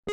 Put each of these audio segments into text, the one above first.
Jo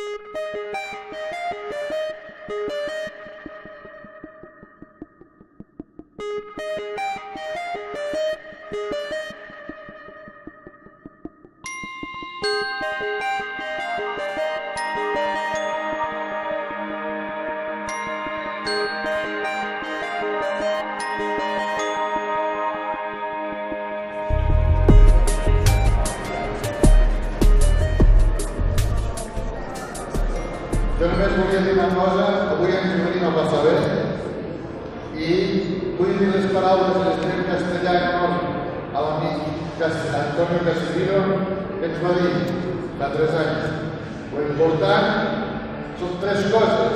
només volia dir una cosa, avui ens venim a passar bé i vull dir les paraules en l'estat castellà en honor a l'amic Antonio Casimiro que ens va dir fa 3 anys. Lo important són 3 coses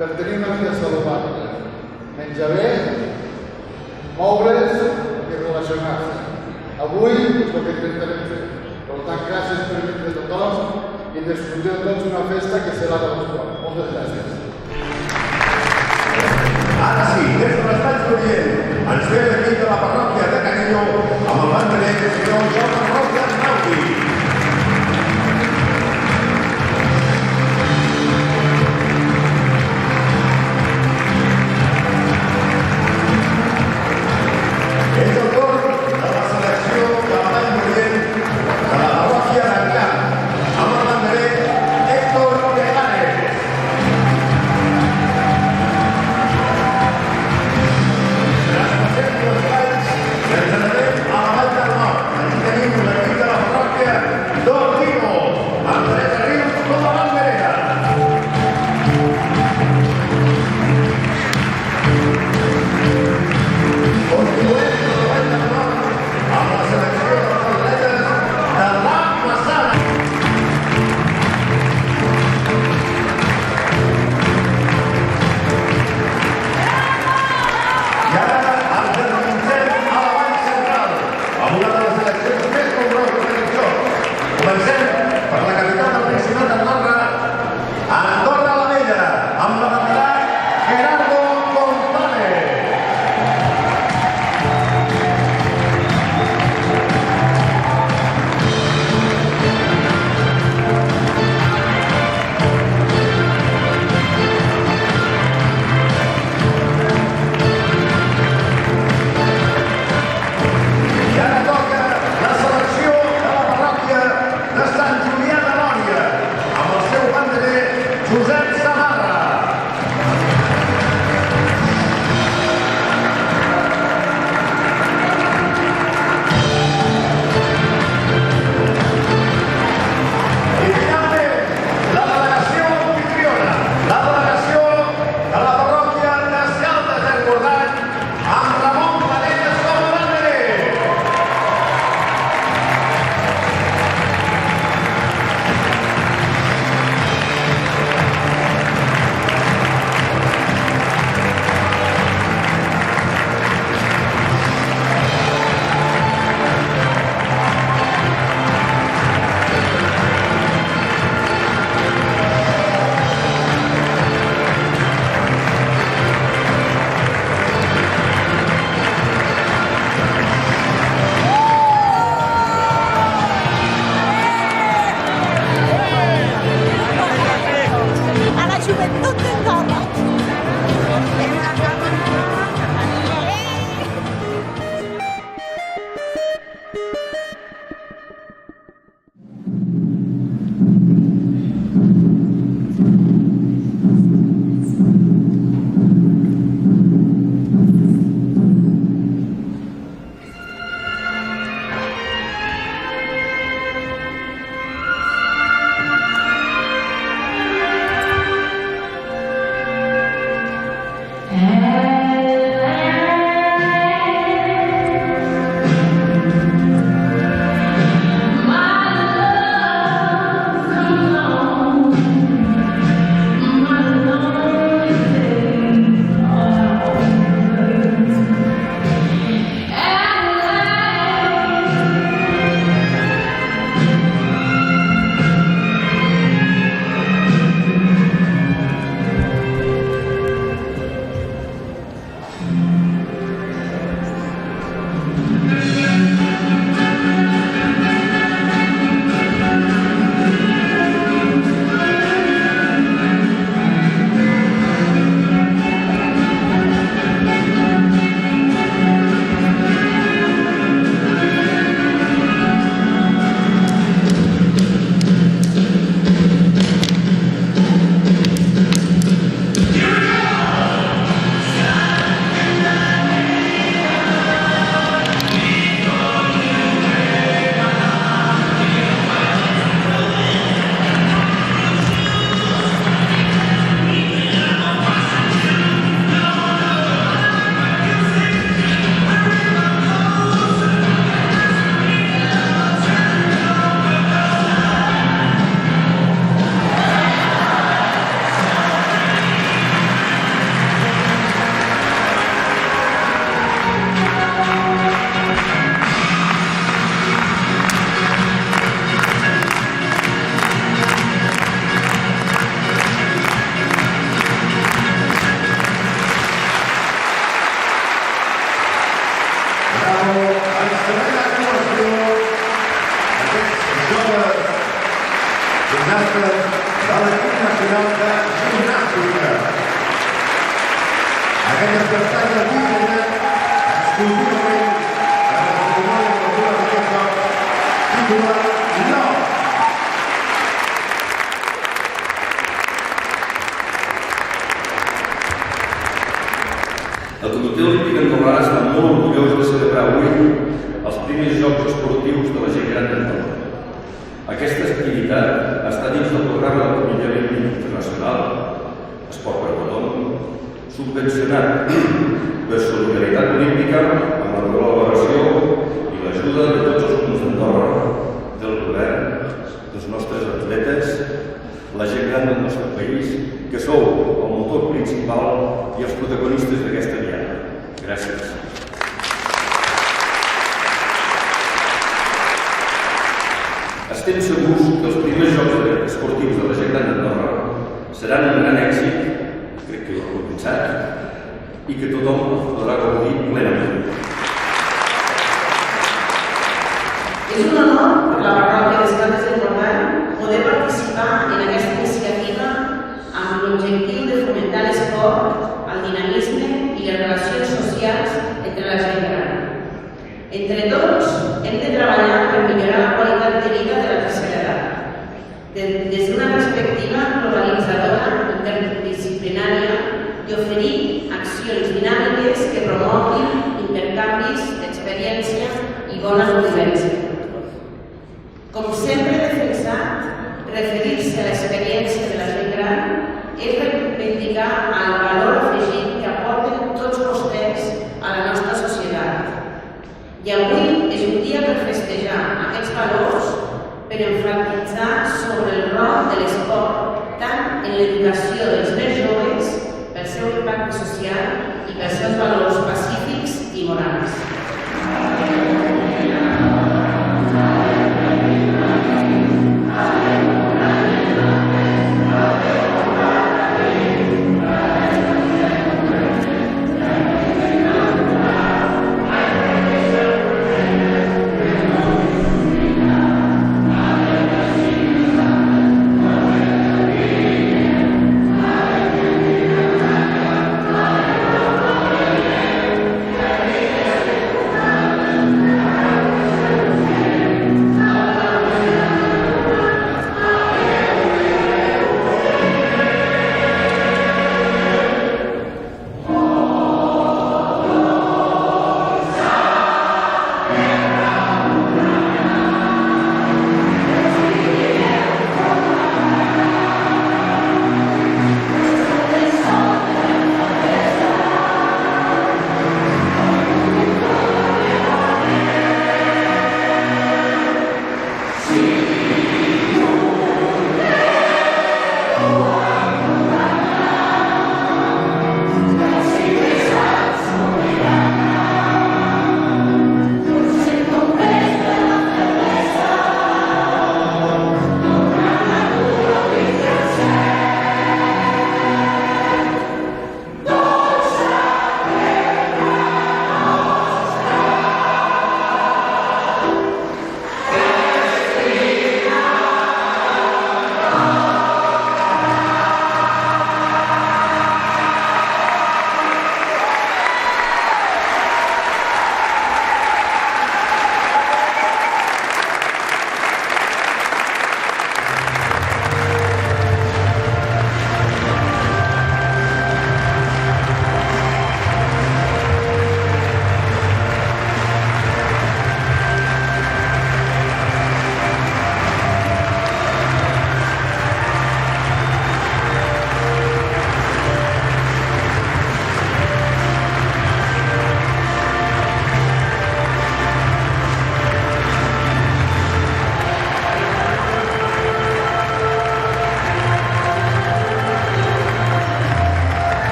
per tenir una vida saludable: menjar bé, moure's i relacionar-se. Avui és el que intentarem fer. Per tant, gràcies per venir a tothom i disfrutem tots una festa que serà de l'esport. Moltes gràcies. Ara sí, des de l'Estat Orient, ens ve l'equip de la parròquia de Canillo amb el banderer del senyor Jaume Roca Arnauti. És el torn de la selecció de la Vall d'Orient de la parròquia d'Ancà amb el banderer Héctor Leganes. Ens anem a la Vall del Nord. Allí tenim l'equip de la parròquia d'Ordino, amb Teresa Rius com a banderera. Continuem a la Vall del Nord amb la selecció dels atletes de la Massana. I ara ens endinsem a la Vall Central, amb una de les seleccions més nombroses de l'Exor. Comencem per la capital del Principat d'Andorra, Andorra la Vella, amb la bandera Gerardo González. I ara toca la selecció de la parròquia de Sant Julià de Lòria, amb els gimnastes de l'equip nacional de gimnàstica. Aquestes castanys dissenyen exclusivament en la cerimònia d'obertura d'aquest joc titulat No! El Comitè Olímpic Andorrà està molt orgullós de celebrar avui els primers Jocs Esportius de la gent gran d'Andorra. Aquesta activitat està dins del programa del Comitè Olímpic Internacional, Esport per a tothom, subvencionat per Solidaritat Olímpica amb la col·laboració i l'ajuda de tots els clubs d'Andorra, del govern, dels nostres atletes, la gent gran del nostre país, que sou el motor principal i els protagonistes d'aquesta diada. Gràcies. Estem segurs que els primers Jocs Esportius de la gent gran d'Andorra seran un gran èxit, crec que ho he començat, i que tothom podrà gaudir plenament. És un honor per la parròquia d'Escaldes d'Empordà poder participar en aquesta iniciativa amb l'objectiu de fomentar l'esport, el dinamisme i les relacions socials entre la gent gran. Entre tots, hem de treballar per millorar la qualitat de vida de la tercera edat, des d'una perspectiva globalitzadora, interdisciplinària i oferir accions dinàmiques que promoguin intercanvis d'experiència i bona convivència. Com sempre he defensat, referir-se a l'experiència de la gent gran és reivindicar el valor afegit que aporten tots vostès a la nostra societat. I avui és un dia per festejar aquests valors, per enfatitzar sobre el rol de l'esport, tant en l'educació dels més joves, pel seu impacte social i pels seus valors pacífics i morals.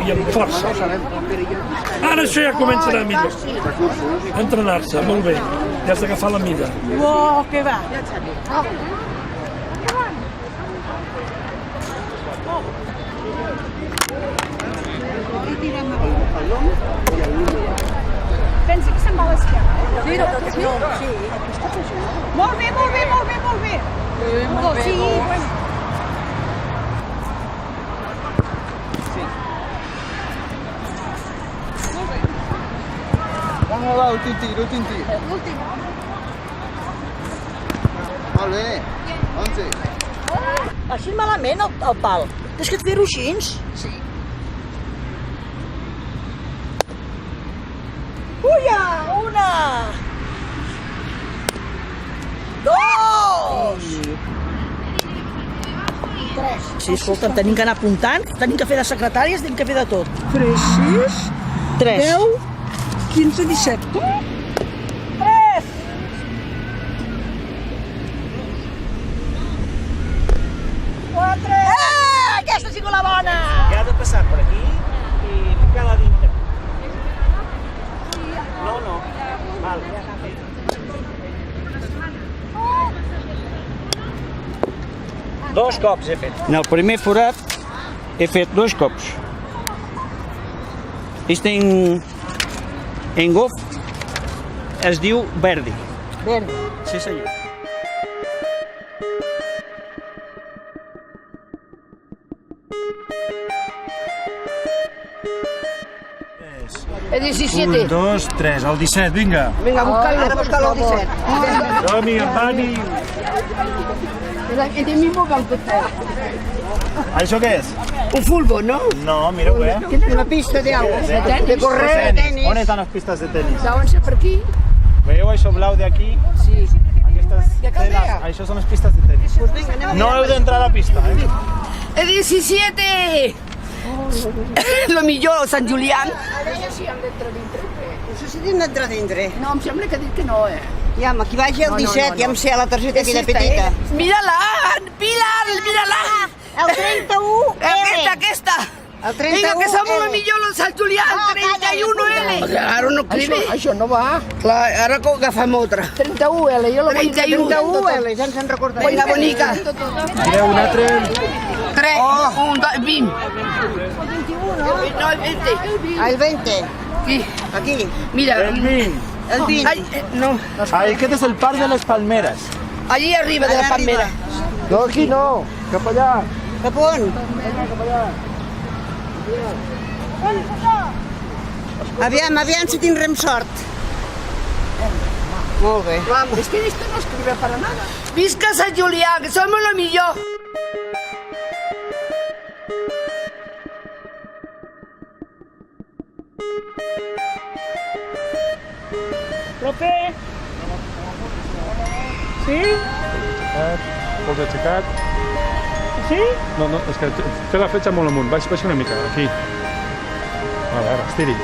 I amb força. Ara això ja comença a anar millor. A entrenar-se, molt bé. Ja has d'agafar la mida. Oh, que va. Pensa que se'n va a l'esquerra. Sí, no, sí. Molt bé, molt bé, molt bé, molt bé. Sí, bueno. Va, últim tir. L'últim. Molt bé. 11. Així malament el pal. És que et fer-ho així? Sí. Uia! Una! Dos! Tres. Sí, escolta'm, tenim que anar apuntant, tenim que fer de secretàries, tenim que fer de tot. 3, 6, Tres. 10, 15, 17. 3! Quatre! Aquesta ha sigut la bona! Ja ha de passar per aquí i ficar-la dintre. No. Val. Dos cops he fet. En el primer forat he fet 2 cops. Este en golf es diu Verdi. Verdi. Sí, senyor. El 17. 1, 2, 3, el 17, vinga. Vinga, ara busca-lo el 17. Som-hi, en Dani. Este mismo campo. Això què és? Un fútbol, ¿no? No, mireu bé. Una pista de algo. De correr, de tenis. On estan les pistes de tenis? Saben ser per aquí? Veieu això blau d'aquí? Sí. Aquestes De Caldea. teles, això són les pistes de tenis. No heu d'entrar a la pista, eh? El 17. Lo millor, Sant Julián. No sé si tenen d'entrar dintre. No, em sembla que ha dit que no, Ja, amb aquí vagi el 17, ja em sé la targeta aquella esta, petita. Mira-la, Pilar, mira-la. El 31 L. Aquesta. El 31 Vinga, que som L. lo millor, el Sant Julián, 31L. Ara no cride. Això no va. Clar, ara agafem otra. 31L, jo la vull 31 L, ja ens en recordarem. Vinga, bonica. Mireu, un altre... 3, 1, 2, 20. No, el 20. El 20, Aquí. aquí. Mira. El 20. El 20. Ai, no. Aquest és el parc de les palmeres. Allí arriba de la Allà arriba. palmera. No, aquí no, cap allà. Cap on? Aviam si tindrem sort. Molt bé. Vamos. Es que esto no escribe para nada. Visca Sant Julià, que somos lo millor. Profe. Sí? Pols aixecat. Sí? No, és que té la fletxa molt amunt. Baixa una mica, aquí. Ara, estiri.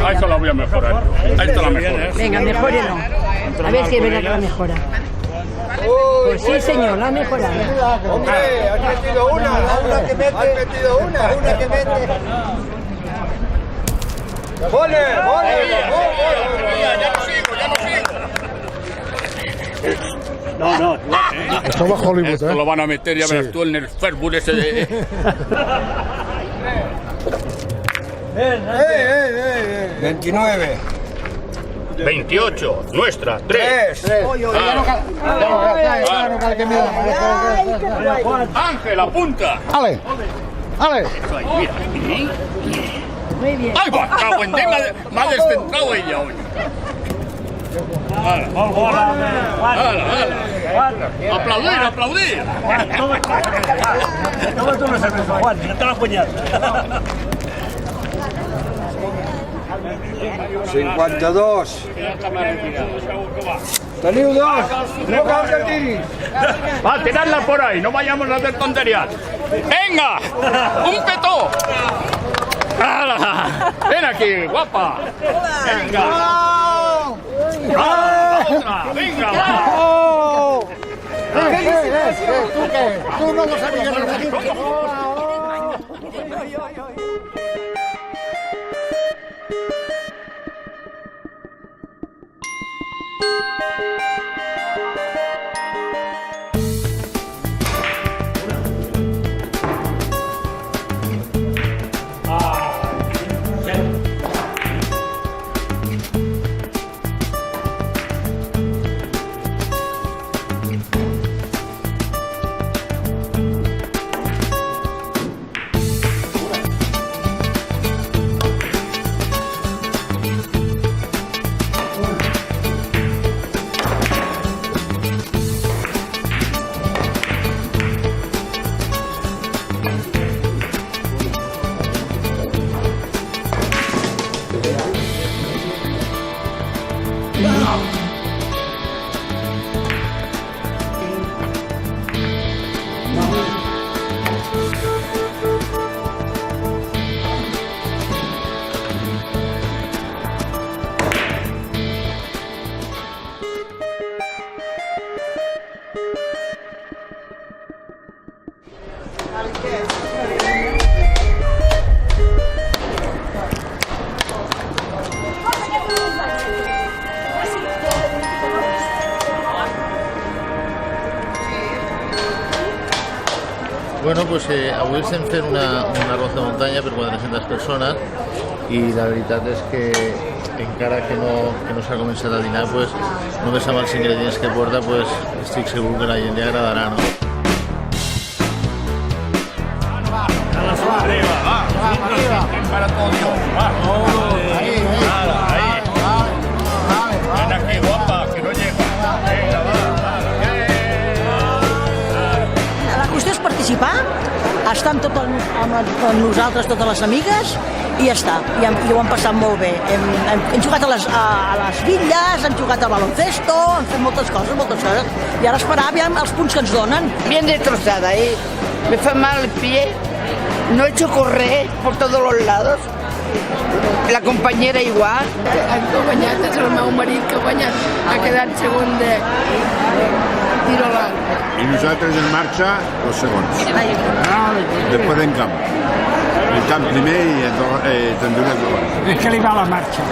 Ahí está la voy a mejorar. Ahí está la mejora. Venga, mejórelo. A ver si es verdad que la mejora. Pues sí, señor, la ha mejorado. Hombre, has metido una que mete. Has metido una que mete. ¡Vole! No. Esto va a Hollywood, Esto lo van a meter, ya verás tú en el Facebook ese de... 29. 28, nuestra, 3. Ángel, apunta. Ale, ale. Mira, Muy bien. ¡ay, va! Cago en Déu, m'ha descentrado ella hoy. Aplaudir, aplaudir. Tómate una cerveza, Juan, no te la punyat. 52. Teniu dos. No cal que tiris. Va, tiradla por ahí, no vayamos a hacer tonterías. ¡Venga! ¡Un petó! ¡Hala! ¡Ven aquí, guapa! ¡Venga! ¡Va, otra! ¡Venga, va! ¿Tú qué? ¿Tú no lo sabías? Bueno, pues avui estem fent una arròs de muntanya per 400 persones i la veritat és que encara que no s'ha començat a dinar, pues, només amb els ingredients que porta, pues, estic segur que a la gent li agradarà, no? Para todo Dios. Ahí. Ven aquí, guapa, que no llega. Venga, La qüestió és participar, estar amb nosaltres, totes les amigues, i ja està. I ho hem passat molt bé. Hem jugat a les bitlles, hem jugat a baloncesto, hem fet moltes coses. I ara esperar aviam els punts que ens donen. Bien destrozada, me fa mal el pie, no he hecho correr por todos los lados. La compañera igual. El que ha guanyat és el meu marit, que ha quedat segon de tiro a l'arc. Y nosotros en marcha los segundos. Después en camp. En camp primer y tendré dos. És que li va la marxa.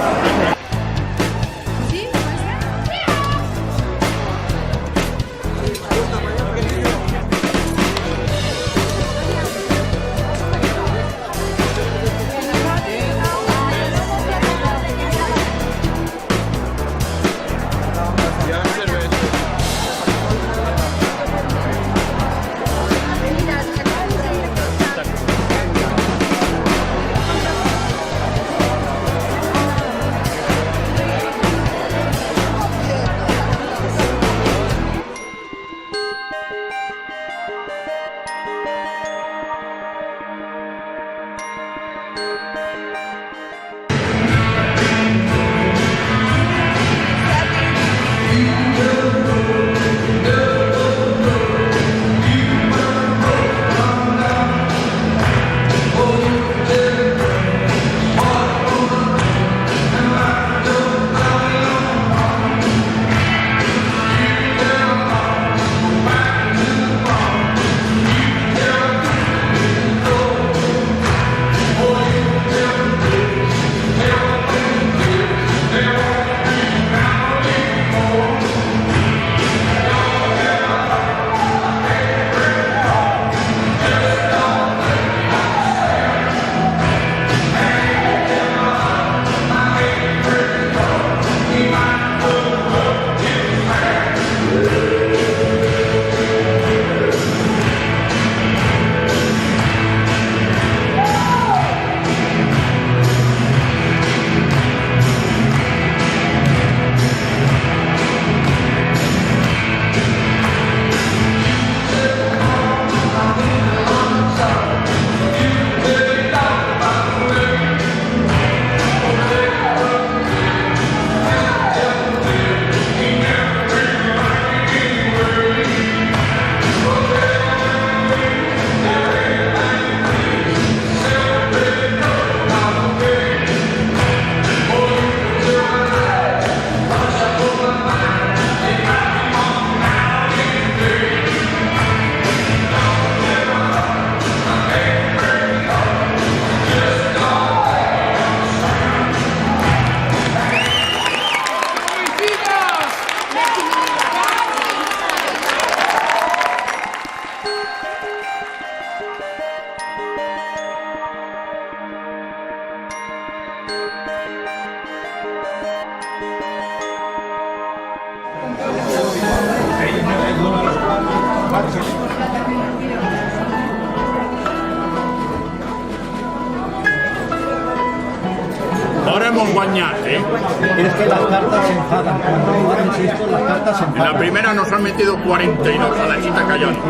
Ahora hemos guañado, ¿eh? Es que las cartas se enfadan. Cuando haces esto, las cartas se En enfadan. la primera nos han metido 42 a la chita callando.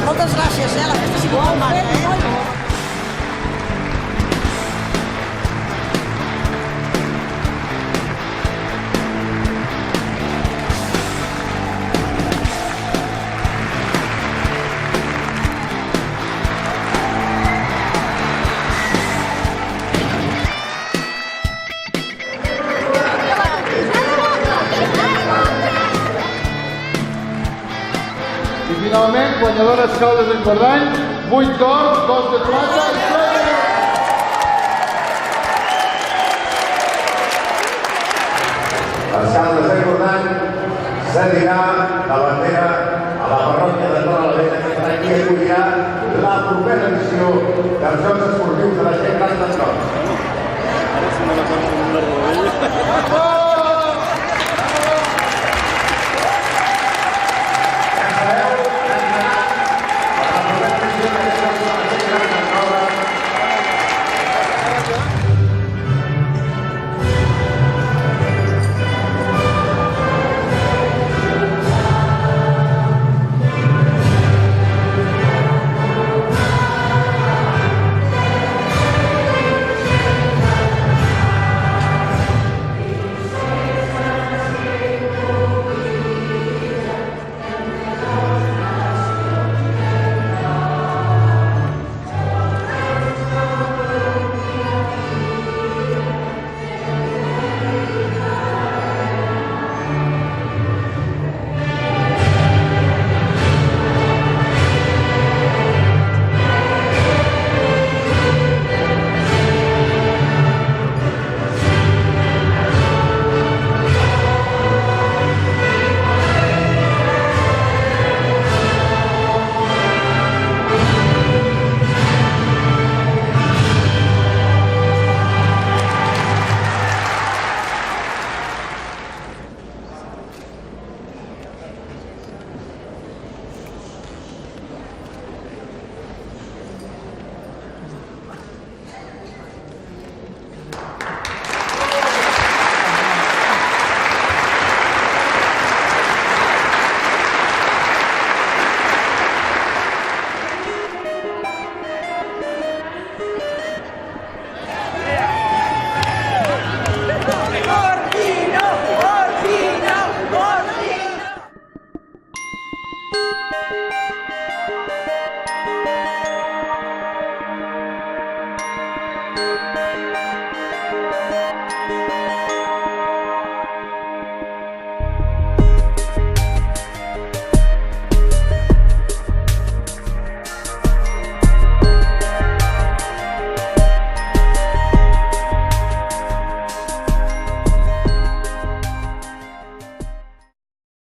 Moltes gràcies, la festa ha sigut molt maca, I finalment, guanyadores Caldes d'Engordany, 8 d'or, 2 de plata i 3 de bronze. Les Caldes d'Engordany cedirà la bandera a la parròquia de Torre la Vella, que serà qui acollirà la propera edició dels Jocs Esportius de la gent gran dels Jocs. Thank you.